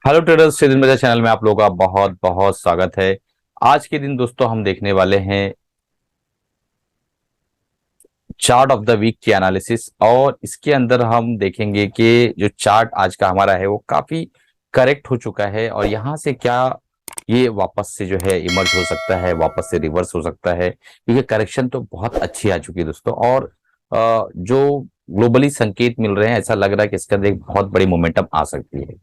Hello traders, Shridhar मेरे channel में आप लोगों का बहुत बहुत स्वागत है। आज के दिन दोस्तों हम देखने वाले हैं चार्ट ऑफ द वीक की एनालिसिस, और इसके अंदर हम देखेंगे कि जो चार्ट आज का हमारा है वो काफी करेक्ट हो चुका है, और यहाँ से क्या ये वापस से जो है इमर्ज हो सकता है, वापस से रिवर्स हो सकता है, क्योंकि करेक्शन तो बहुत अच्छी आ चुकी है दोस्तों। और जो ग्लोबली संकेत मिल रहे हैं, ऐसा लग रहा है कि इसके अंदर एक बहुत बड़ी मोमेंटम आ सकती है।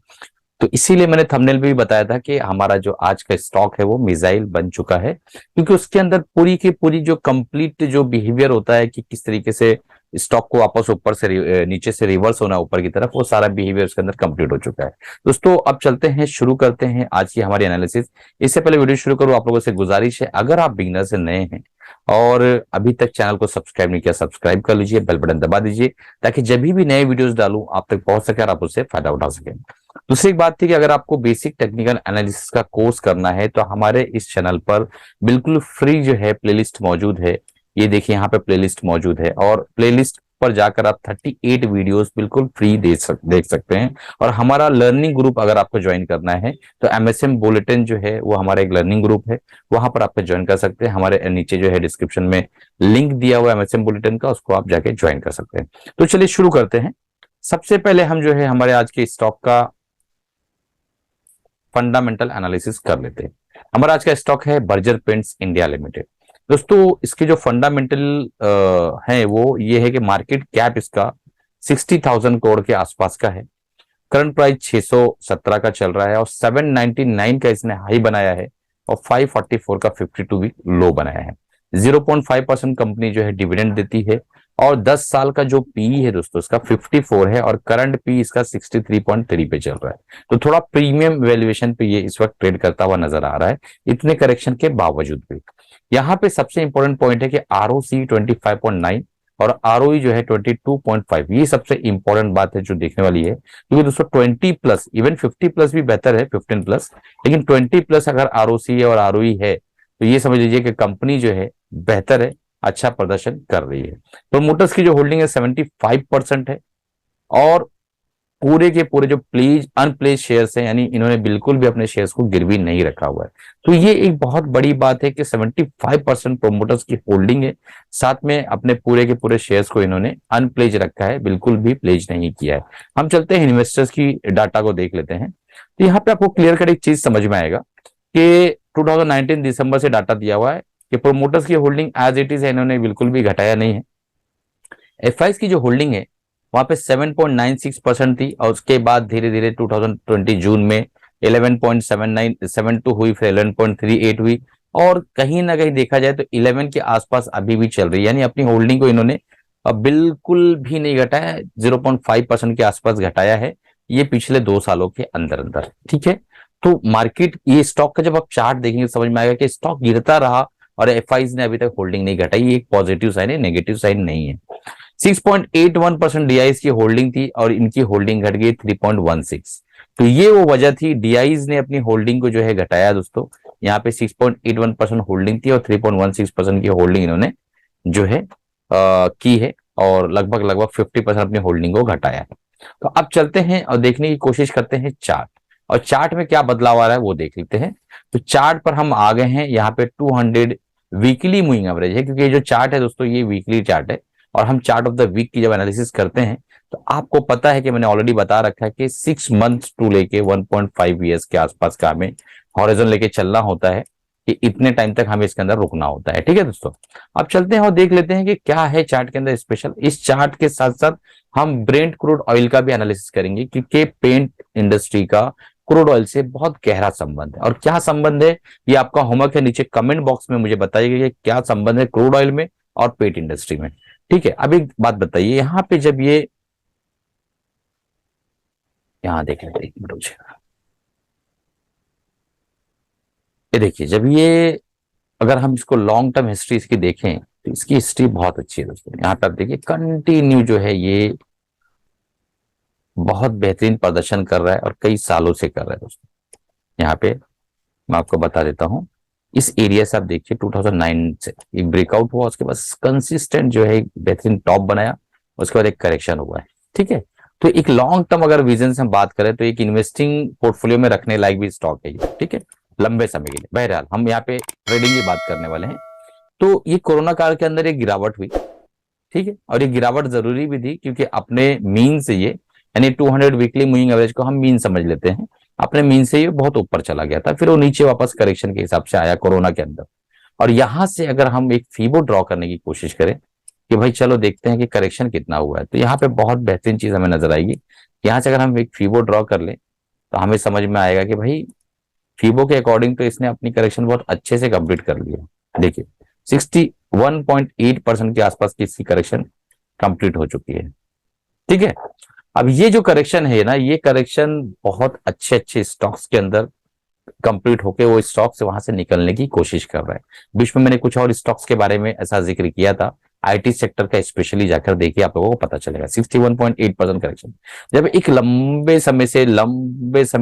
तो इसीलिए मैंने थंबनेल में भी बताया था कि हमारा जो आज का स्टॉक है वो मिसाइल बन चुका है, क्योंकि उसके अंदर पूरी की पूरी जो कंप्लीट जो बिहेवियर होता है कि किस तरीके से स्टॉक को वापस ऊपर से नीचे से रिवर्स होना ऊपर की तरफ, वो सारा बिहेवियर उसके अंदर कंप्लीट हो चुका है। दोस्तों अब चलते हैं, शुरू करते हैं आज की हमारी एनालिसिस। इससे पहले वीडियो शुरू करूं, आप लोगों से गुजारिश है, अगर आप बिगनर से नए हैं और अभी तक चैनल को सब्सक्राइब नहीं किया, सब्सक्राइब कर लीजिए, बेल बटन दबा दीजिए, ताकि जब भी नए वीडियोस डालूं आप तक पहुंच सके और आप उससे फायदा उठा सकें। दूसरी एक बात थी कि अगर आपको बेसिक टेक्निकल एनालिसिस का कोर्स करना है तो हमारे इस चैनल पर बिल्कुल फ्री जो है प्लेलिस्ट मौजूद है। ये देखिए, यहाँ पे प्लेलिस्ट मौजूद है, और प्लेलिस्ट पर जाकर आप 38 वीडियोस बिल्कुल फ्री देख सकते हैं। और हमारा लर्निंग ग्रुप अगर आपको ज्वाइन करना है तो एमएसएम बुलेटिन जो है वो हमारा एक लर्निंग ग्रुप है, वहां पर आप ज्वाइन कर सकते हैं। हमारे नीचे जो है डिस्क्रिप्शन में लिंक दिया हुआ है एमएसएम बुलेटिन का, उसको आप जाके ज्वाइन कर सकते हैं। तो चलिए शुरू करते हैं। सबसे पहले हम जो है हमारे आज के स्टॉक का फंडामेंटल एनालिसिस कर लेते हैं। हमारा आज का स्टॉक है बर्जर पेंट्स इंडिया लिमिटेड। दोस्तों इसके जो फंडामेंटल है वो ये है कि मार्केट कैप इसका 60,000 करोड़ के आसपास का है। करंट प्राइस 617 का चल रहा है, और 799 का इसने हाई बनाया है, और 544 का 52 वीक लो बनाया है। 0.5% कंपनी जो है डिविडेंड देती है, और 10 साल का जो पी है दोस्तों इसका 54 है, और करंट पी इसका 63.3 पे चल रहा है। तो थोड़ा प्रीमियम वैल्यूएशन पे ये इस वक्त ट्रेड करता हुआ नजर आ रहा है, इतने करेक्शन के बावजूद भी। यहाँ पे सबसे इंपॉर्टेंट पॉइंट है कि आरओसी 25.9 और आरओई जो है 22.5, ये सबसे इंपॉर्टेंट बात है जो देखने वाली है, क्योंकि दोस्तों 20 प्लस, इवन 50 प्लस भी बेहतर है, 15 प्लस, लेकिन 20 प्लस अगर आरओसी है और आरओई है तो ये समझ लीजिए कि कंपनी जो है बेहतर है, अच्छा प्रदर्शन कर रही है। प्रोमोटर्स की जो होल्डिंग है 75% है, और पूरे के पूरे जो प्लेज अनप्लेज शेयर्स हैं, यानी इन्होंने बिल्कुल भी अपने शेयर्स को गिरवी नहीं रखा हुआ है। तो ये एक बहुत बड़ी बात है कि 75% प्रोमोटर्स की होल्डिंग है, साथ में अपने पूरे के पूरे शेयर्स को इन्होंने अनप्लेज रखा है, बिल्कुल भी प्लेज नहीं किया है। हम चलते हैं इन्वेस्टर्स की डाटा को देख लेते हैं। तो यहाँ पे आपको क्लियर कट एक चीज समझ में आएगा कि 2019 दिसंबर से डाटा दिया हुआ है कि प्रोमोटर्स की होल्डिंग एज इट इज है, इन्होंने बिल्कुल भी घटाया नहीं है। एफ की जो होल्डिंग है वहां पे 7.96% थी, और उसके बाद धीरे धीरे 2020 जून में 11.7972 हुई, फिर 11.38 हुई, और कहीं ना कहीं देखा जाए तो 11 के आसपास अभी भी चल रही है। यानी अपनी होल्डिंग को इन्होंने बिल्कुल भी नहीं घटाया, 0.5% के आसपास घटाया है, ये पिछले 2 सालों के अंदर अंदर। ठीक है, तो मार्केट ये स्टॉक का जब आप चार्ट देखेंगे समझ में आएगा कि स्टॉक गिरता रहा और एफ ने अभी तक होल्डिंग नहीं घटाई। ये एक पॉजिटिव साइन है, नेगेटिव साइन नहीं है। 6.81% डीआईज की होल्डिंग थी, और इनकी होल्डिंग घट गई 3.16। तो ये वो वजह थी, डीआईज ने अपनी होल्डिंग को जो है घटाया दोस्तों। यहाँ पे 6.81% होल्डिंग थी, और 3.16% की होल्डिंग इन्होंने जो है की है, और लगभग लगभग 50% अपनी होल्डिंग को घटाया है। तो अब चलते हैं और देखने की कोशिश करते हैं चार्ट, और चार्ट में क्या बदलाव आ रहा है वो देख लेते हैं। तो चार्ट पर हम आ गए हैं, यहाँ पे 200 वीकली मूविंग एवरेज है, क्योंकि ये जो चार्ट है दोस्तों ये वीकली चार्ट है, और हम चार्ट ऑफ द वीक की जब एनालिसिस करते हैं तो आपको पता है कि मैंने ऑलरेडी बता रखा है कि 6 मंथ्स टू लेके 1.5 ईयर्स के आसपास का हमें हॉरिजॉन लेके चलना होता है, कि इतने टाइम तक हमें इसके अंदर रुकना होता है। ठीक है दोस्तों, अब चलते हैं और देख लेते हैं कि क्या है चार्ट के अंदर स्पेशल। इस चार्ट के साथ साथ हम ब्रेंट क्रूड ऑयल का भी एनालिसिस करेंगे, क्योंकि पेंट इंडस्ट्री का क्रूड ऑयल से बहुत गहरा संबंध है। और क्या संबंध है ये आपका होमवर्क है, नीचे कमेंट बॉक्स में मुझे बताइएगा कि क्या संबंध है क्रूड ऑयल में और पेंट इंडस्ट्री में। ठीक है, अब एक बात बताइए, यहाँ पे जब यहाँ देख लेते हैं, एक मिनट मुझे। ये देखिए, जब ये अगर हम इसको लॉन्ग टर्म हिस्ट्री इसकी देखें तो इसकी हिस्ट्री बहुत अच्छी है दोस्तों। यहाँ पे आप देखिए कंटिन्यू जो है ये बहुत बेहतरीन प्रदर्शन कर रहा है, और कई सालों से कर रहा है दोस्तों। यहाँ पे मैं आपको बता देता हूँ, इस एरिया से आप देखिए 2009 से एक ब्रेकआउट हुआ, उसके बाद कंसिस्टेंट जो है एक बेहतरीन टॉप बनाया, उसके बाद एक करेक्शन हुआ है। ठीक है, तो एक लॉन्ग टर्म अगर विजन से हम बात करें तो एक इन्वेस्टिंग पोर्टफोलियो में रखने लायक भी स्टॉक है ये, ठीक है, लंबे समय के लिए। बहरहाल हम यहाँ पे ट्रेडिंग की बात करने वाले हैं। तो ये कोरोना काल के अंदर एक गिरावट हुई, ठीक है, और ये गिरावट जरूरी भी थी क्योंकि अपने मीन से ये, यानी 200 वीकली मूविंग एवरेज को हम मीन समझ लेते हैं, अपने मीन से ये बहुत ऊपर चला गया था, फिर वो नीचे वापस करेक्शन के हिसाब से आया कोरोना के अंदर। और यहां से अगर हम एक फीबो ड्रॉ करने की कोशिश करें कि भाई चलो देखते हैं कि करेक्शन कितना हुआ है, तो यहाँ पे बहुत बेहतरीन चीज हमें नजर आएगी। यहाँ से अगर हम एक फीबो ड्रॉ कर लें तो हमें समझ में आएगा कि भाई फीबो के अकॉर्डिंग तो इसने अपनी करेक्शन बहुत अच्छे से कंप्लीट कर लिया। देखिए 61.8% के आसपास की इसकी करेक्शन कंप्लीट हो चुकी है, ठीक है। अब ये जो करेक्शन है ना, ये करेक्शन बहुत अच्छे अच्छे स्टॉक्स के अंदर कंप्लीट होके वो स्टॉक से वहां से निकलने की कोशिश कर रहा है। बीच में मैंने कुछ और स्टॉक्स के बारे में ऐसा जिक्र किया था, आईटी सेक्टर का स्पेशली जाकर देखिए, आप लोगों को पता चलेगा 61.8% करेक्शन। जब एक लंबे समय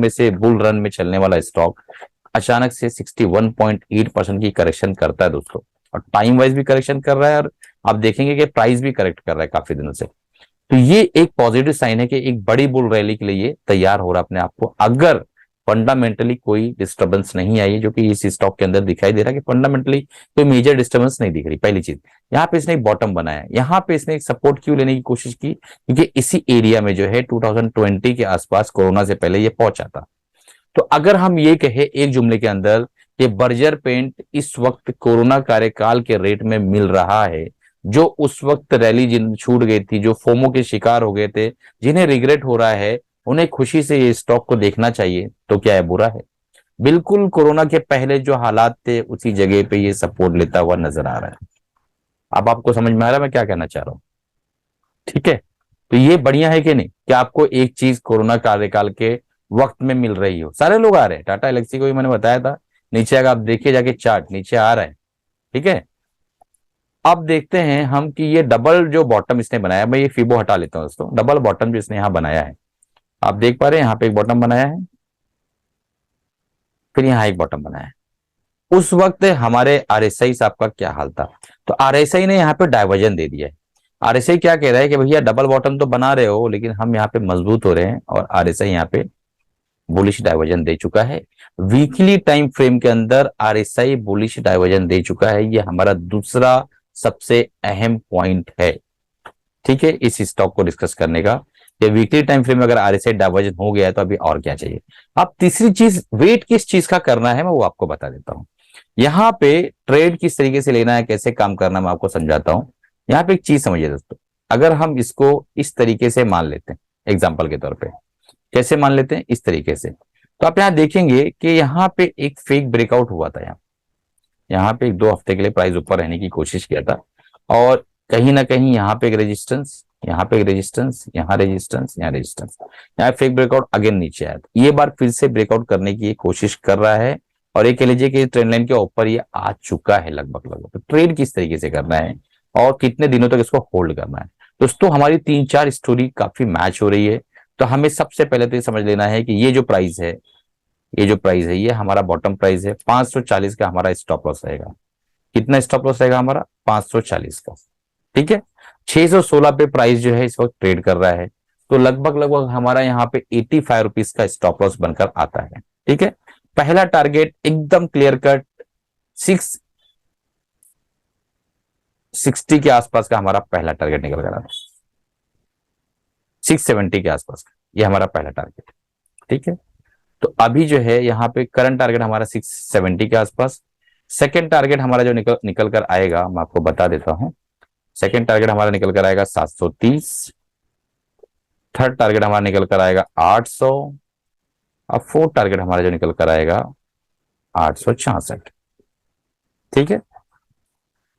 से बुल रन में चलने वाला स्टॉक अचानक से 61.8% की करेक्शन करता है दोस्तों, और टाइम वाइज भी करेक्शन कर रहा है, और आप देखेंगे कि प्राइस भी करेक्ट कर रहा है काफी दिनों से। तो ये एक पॉजिटिव साइन है कि एक बड़ी बुल रैली के लिए तैयार हो रहा है अपने आप को, अगर फंडामेंटली कोई डिस्टर्बेंस नहीं आई है, जो कि इस स्टॉक के अंदर दिखाई दे रहा है कि फंडामेंटली कोई मेजर डिस्टर्बेंस नहीं दिख रही। पहली चीज, यहाँ पे इसने एक बॉटम बनाया, यहाँ पे इसने एक सपोर्ट क्यों लेने की कोशिश की, क्योंकि इसी एरिया में जो है 2020 के आसपास कोरोना से पहले ये पहुंचा था। तो अगर हम ये कहे एक जुमले के अंदर कि बर्जर पेंट इस वक्त कोरोना कार्यकाल के रेट में मिल रहा है, जो उस वक्त रैली जिन छूट गई थी, जो फोमो के शिकार हो गए थे, जिन्हें रिग्रेट हो रहा है, उन्हें खुशी से ये स्टॉक को देखना चाहिए, तो क्या है बुरा है? बिल्कुल कोरोना के पहले जो हालात थे उसी जगह पे ये सपोर्ट लेता हुआ नजर आ रहा है। अब आपको समझ में आ रहा है मैं क्या कहना चाह रहा हूं? ठीक है, तो ये बढ़िया है कि नहीं कि आपको एक चीज कोरोना कार्यकाल के वक्त में मिल रही हो। सारे लोग आ रहे हैं, टाटा एलेक्सी को भी मैंने बताया था, नीचे अगर आप देखिए जाके चार्ट नीचे आ रहा है, ठीक है। अब देखते हैं हम कि ये डबल जो बॉटम इसने बनाया, मैं ये फीबो हटा लेता हूं दोस्तों, डबल बॉटम जो इसने यहां बनाया है, आप देख पा रहे हैं यहाँ पे एक बॉटम बनाया है, फिर यहाँ एक बॉटम बनाया है। उस वक्त हमारे आरएसआई साहब का क्या हाल था? तो आरएसआई ने यहाँ पे डाइवर्जन दे दिया है। आरएसआई क्या कह रहा है कि भैया डबल बॉटम तो बना रहे हो, लेकिन हम यहाँ पे मजबूत हो रहे हैं, और आरएसआई यहाँ पे बुलिश डाइवर्जन दे चुका है। वीकली टाइम फ्रेम के अंदर आरएसआई बुलिश डाइवर्जन दे चुका है, ये हमारा दूसरा सबसे अहम पॉइंट है, ठीक है, इस स्टॉक को डिस्कस करने का। ये वीकली टाइम फ्रेम में अगर आरएसआई डाइवर्जन हो गया है तो अभी और क्या चाहिए। अब तीसरी चीज, वेट किस चीज का करना है मैं वो आपको बता देता हूं। यहाँ पे ट्रेड किस तरीके से लेना है, कैसे काम करना, मैं आपको समझाता हूं। यहाँ पे एक चीज समझिए दोस्तों, अगर हम इसको इस तरीके से मान लेते हैं, एग्जाम्पल के तौर पे कैसे मान लेते हैं, इस तरीके से, तो आप यहाँ देखेंगे कि यहाँ पे एक फेक ब्रेकआउट हुआ था। यहाँ पे एक 2 हफ्ते के लिए प्राइस ऊपर रहने की कोशिश किया था, और कहीं ना कहीं यहाँ पे एक रेजिस्टेंस, यहाँ पे एक रेजिस्टेंस, यहाँ रेजिस्टेंस, यहाँ रेजिस्टेंस, यहाँ फेक ब्रेकआउट अगेन नीचे आया। ये बार फिर से ब्रेकआउट करने की कोशिश कर रहा है, और ये कह लीजिए कि ट्रेंड लाइन के ऊपर ये आ चुका है लगभग। तो ट्रेड किस तरीके से करना है और कितने दिनों तक इसको होल्ड करना है दोस्तों, हमारी 3-4 स्टोरी काफी मैच हो रही है। तो हमें सबसे पहले तो ये समझ लेना है कि ये जो प्राइस है, ये जो प्राइस है, ये हमारा बॉटम प्राइस है, 540 का हमारा स्टॉप लॉस रहेगा। कितना स्टॉप लॉस रहेगा हमारा? 540 का, ठीक है। 616 पे प्राइस जो है इस वक्त ट्रेड कर रहा है, तो लगभग लगभग हमारा यहाँ पे 85 रुपीज का स्टॉप लॉस बनकर आता है, ठीक है। पहला टारगेट एकदम क्लियर कट 660 के आसपास का हमारा पहला टारगेट निकल कर आता है, 670 के आसपास का, ये हमारा पहला टारगेट, ठीक है। तो अभी जो है यहाँ पे करंट टारगेट हमारा 670 के आसपास। सेकंड टारगेट हमारा जो निकल कर आएगा, मैं आपको बता देता हूं, सेकंड टारगेट हमारा निकल कर आएगा 730, थर्ड टारगेट हमारा निकल कर आएगा 800, और फोर्थ टारगेट हमारा जो निकल कर आएगा 866, ठीक है।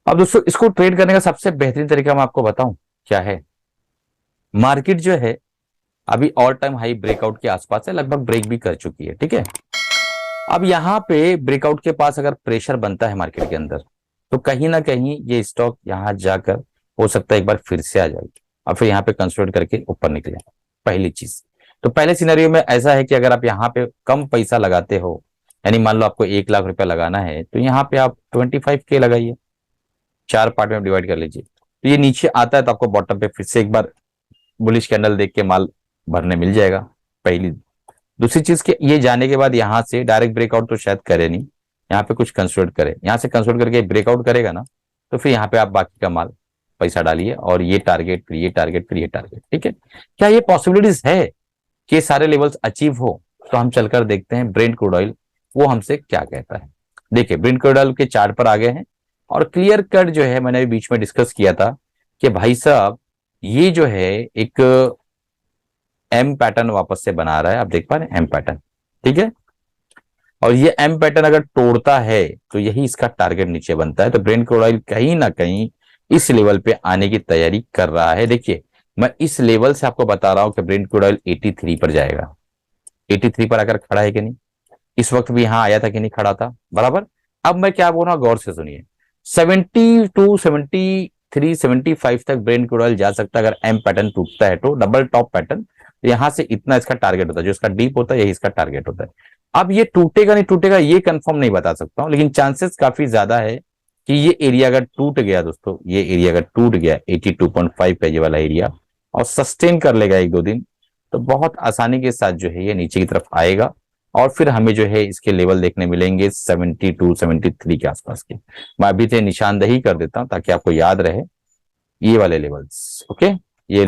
अब दोस्तों इसको ट्रेड करने का सबसे बेहतरीन तरीका मैं आपको बताऊं क्या है। मार्केट जो है अभी ऑल टाइम हाई ब्रेकआउट के आसपास है, लगभग ब्रेक भी कर चुकी है, ठीक है। अब यहां पे ब्रेकआउट के पास अगर प्रेशर बनता है मार्केट के अंदर, तो कहीं ना कहीं ये स्टॉक यहां जाकर हो सकता है एक बार फिर से आ जाएगी, और फिर यहाँ पे कंसोलिडेट करके ऊपर निकले, पहली चीज। तो पहले सिनेरियो में ऐसा है कि अगर आप यहाँ पे कम पैसा लगाते हो, यानी मान लो आपको 1 लाख रुपया लगाना है, तो यहाँ पे आप 25K लगाइए, 4 पार्ट में डिवाइड कर लीजिए। तो ये नीचे आता है तो आपको बॉटम पे फिर से एक बार बुलिश कैंडल देख के माल भरने मिल जाएगा पहली। दूसरी चीज कि ये जाने के बाद यहाँ से डायरेक्ट ब्रेकआउट तो शायद करे नहीं, यहाँ पे कुछ कंसिडर करे, यहाँ से कंसिडर करके ब्रेकआउट करेगा ना, तो फिर यहाँ पे आप बाकी का माल पैसा डालिए और ये टारगेट फिर ये टारगेट फिर ये टारगेट। ठीक है, क्या ये पॉसिबिलिटीज है कि ये सारे लेवल्स अचीव हो? तो हम चलकर देखते हैं ब्रेंट क्रूड ऑयल वो हमसे क्या कहता है। देखिए ब्रेंट क्रूड ऑयल के चार्ट पर आ गए हैं और क्लियर कट जो है, मैंने अभी बीच में डिस्कस किया था कि भाई साहब ये जो है एक एम पैटर्न वापस से बना रहा है, आप देख पा रहे हैं एम पैटर्न। ठीक है, और ये एम पैटर्न अगर तोड़ता है तो यही इसका टारगेट नीचे बनता है। तो ब्रेंट क्रूड ऑयल कहीं ना कहीं इस लेवल पे आने की तैयारी कर रहा है। देखिए मैं इस लेवल से आपको बता रहा हूं कि ब्रेंट क्रूड ऑयल 83 पर जाएगा। 83 पर आकर खड़ा है कि नहीं? इस वक्त भी यहां आया था कि नहीं? खड़ा था बराबर। अब मैं क्या बोल रहा हूं, गौर से सुनिए। 72 73 75 तक ब्रेंट क्रूड ऑयल जा सकता है अगर एम पैटर्न टूटता है तो, डबल टॉप पैटर्न। यहां से इतना इसका टारगेट होता है, जो इसका डीप होता है यही इसका टारगेट होता है। अब ये टूटेगा नहीं टूटेगा ये कंफर्म नहीं बता सकता हूं, लेकिन चांसेस काफी ज्यादा है कि ये एरिया अगर टूट गया दोस्तों, ये एरिया अगर टूट गया 82.5 का ये वाला एरिया और सस्टेन कर लेगा एक दो दिन, तो बहुत आसानी के साथ जो है ये नीचे की तरफ आएगा और फिर हमें जो है इसके लेवल देखने मिलेंगे 72 73 के आसपास के। मैं अभी से निशानदेही कर देता हूं ताकि आपको याद रहे ये वाले लेवल्स। ओके, ये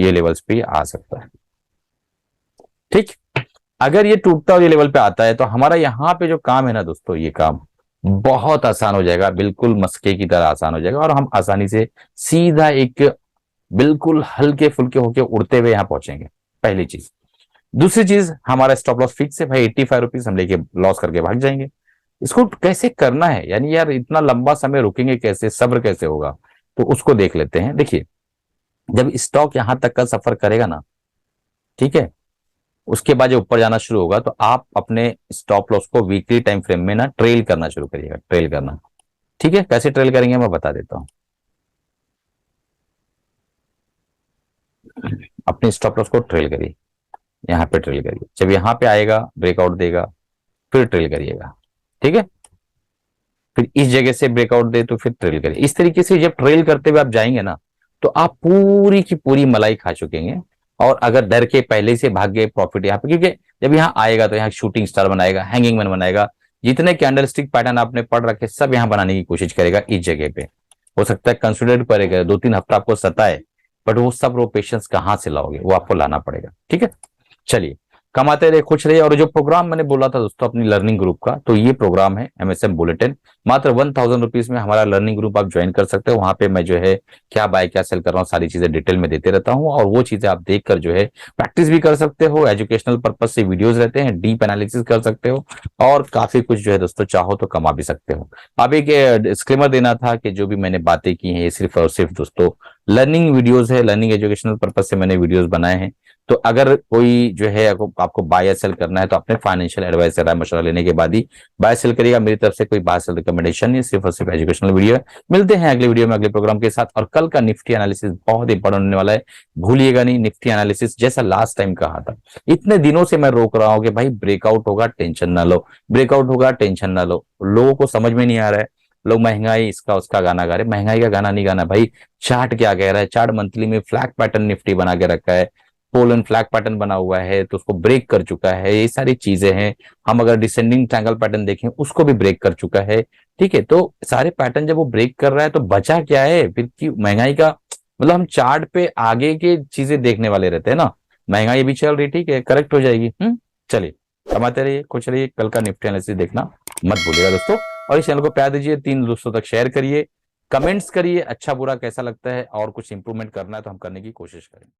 लेवल्स पे आ सकता है। ठीक, अगर ये टूटता और ये लेवल पे आता है तो हमारा यहाँ पे जो काम है ना दोस्तों, ये काम बहुत आसान हो जाएगा, बिल्कुल मस्के की तरह आसान हो जाएगा और हम आसानी से सीधा एक बिल्कुल हल्के फुल्के होके उड़ते हुए यहां पहुंचेंगे। पहली चीज। दूसरी चीज, हमारा स्टॉप लॉस फिक्स है भाई, 85 रुपीज हम लेके लॉस करके भाग जाएंगे। इसको कैसे करना है, यानी यार इतना लंबा समय रुकेंगे कैसे, सब्र कैसे होगा, तो उसको देख लेते हैं। देखिए जब स्टॉक यहां तक का सफर करेगा ना, ठीक है, उसके बाद जब ऊपर जाना शुरू होगा तो आप अपने स्टॉप लॉस को वीकली टाइम फ्रेम में ना ट्रेल करना शुरू करिएगा, ट्रेल करना। ठीक है, कैसे ट्रेल करेंगे मैं बता देता हूं। अपने स्टॉप लॉस को ट्रेल करिए, यहाँ पे ट्रेल करिए, जब यहाँ पे आएगा ब्रेकआउट देगा फिर ट्रेल करिएगा। ठीक है, फिर इस जगह से ब्रेकआउट दे तो फिर ट्रेल करिए। इस तरीके से जब ट्रेल करते हुए आप जाएंगे ना तो आप पूरी की पूरी मलाई खा चुकेंगे। और अगर डर के पहले से भाग गए प्रॉफिट यहाँ पे, क्योंकि जब यहाँ आएगा तो यहाँ शूटिंग स्टार बनाएगा, हैंगिंग मैन बनाएगा, जितने कैंडलस्टिक पैटर्न आपने पढ़ रखे सब यहाँ बनाने की कोशिश करेगा इस जगह पे। हो सकता है कंसिडर करेगा 2-3 हफ्ता आपको सताए, बट वो सब रो पेशेंस कहाँ से लाओगे, वो आपको लाना पड़ेगा। ठीक है, चलिए, कमाते रहे खुश रहे। और जो प्रोग्राम मैंने बोला था दोस्तों अपनी लर्निंग ग्रुप का, तो ये प्रोग्राम है एमएसएम बुलेटिन। मात्र 1000 रुपीज में हमारा लर्निंग ग्रुप आप ज्वाइन कर सकते हो। वहां पे मैं जो है क्या बाय क्या सेल कर रहा हूँ सारी चीजें डिटेल में देते रहता हूँ और वो चीजें आप देखकर जो है प्रैक्टिस भी कर सकते हो। एजुकेशनल पर्पज से वीडियोज रहते हैं, डीप एनालिसिस कर सकते हो और काफी कुछ जो है दोस्तों चाहो तो कमा भी सकते हो। अब एक डिस्क्लेमर देना था कि जो भी मैंने बातें की हैं ये सिर्फ और सिर्फ दोस्तों लर्निंग वीडियोज है, लर्निंग एजुकेशनल पर्पज से मैंने वीडियोज बनाए हैं। तो अगर कोई जो है आपको बाय या सेल करना है तो अपने फाइनेंशियल एडवाइजर राय मशवरा लेने के बाद ही बाय सेल करिएगा। मेरी तरफ से कोई बाय सेल रिकमेंडेशन नहीं, सिर्फ और सिर्फ एजुकेशनल वीडियो है। मिलते हैं अगले वीडियो में अगले प्रोग्राम के साथ। और कल का निफ्टी एनालिसिस बहुत इंपॉर्टेंट होने वाला है, भूलिएगा नहीं। निफ्टी एनालिसिस जैसा लास्ट टाइम कहा था, इतने दिनों से मैं रोक रहा हूं कि भाई ब्रेकआउट होगा टेंशन ना लो, ब्रेकआउट होगा टेंशन ना लो। लोगों को समझ में नहीं आ रहा है, लोग महंगाई इसका उसका गाना गा रहे। महंगाई का गाना नहीं गाना भाई, चार्ट क्या कह रहा है। चार्ट मंथली में फ्लैग पैटर्न निफ्टी बना के रखा है, पोलन फ्लैग पैटर्न बना हुआ है तो उसको ब्रेक कर चुका है, ये सारी चीजें हैं। हम अगर डिसेंडिंग ट्रायंगल पैटर्न देखें उसको भी ब्रेक कर चुका है। ठीक है, तो सारे पैटर्न जब वो ब्रेक कर रहा है तो बचा क्या है फिर की महंगाई का। मतलब हम चार्ट पे आगे के चीजें देखने वाले रहते हैं ना। महंगाई भी चल रही, ठीक है, करेक्ट हो जाएगी। चलिए, कमाते रहिए खुश रहिए। कल का निफ्टी एनालिसिस देखना मत भूलिएगा दोस्तों, और इस चैनल को प्यार दीजिए, 3 दोस्तों तक शेयर करिए, कमेंट्स करिए अच्छा बुरा कैसा लगता है और कुछ इंप्रूवमेंट करना है तो हम करने की कोशिश करेंगे।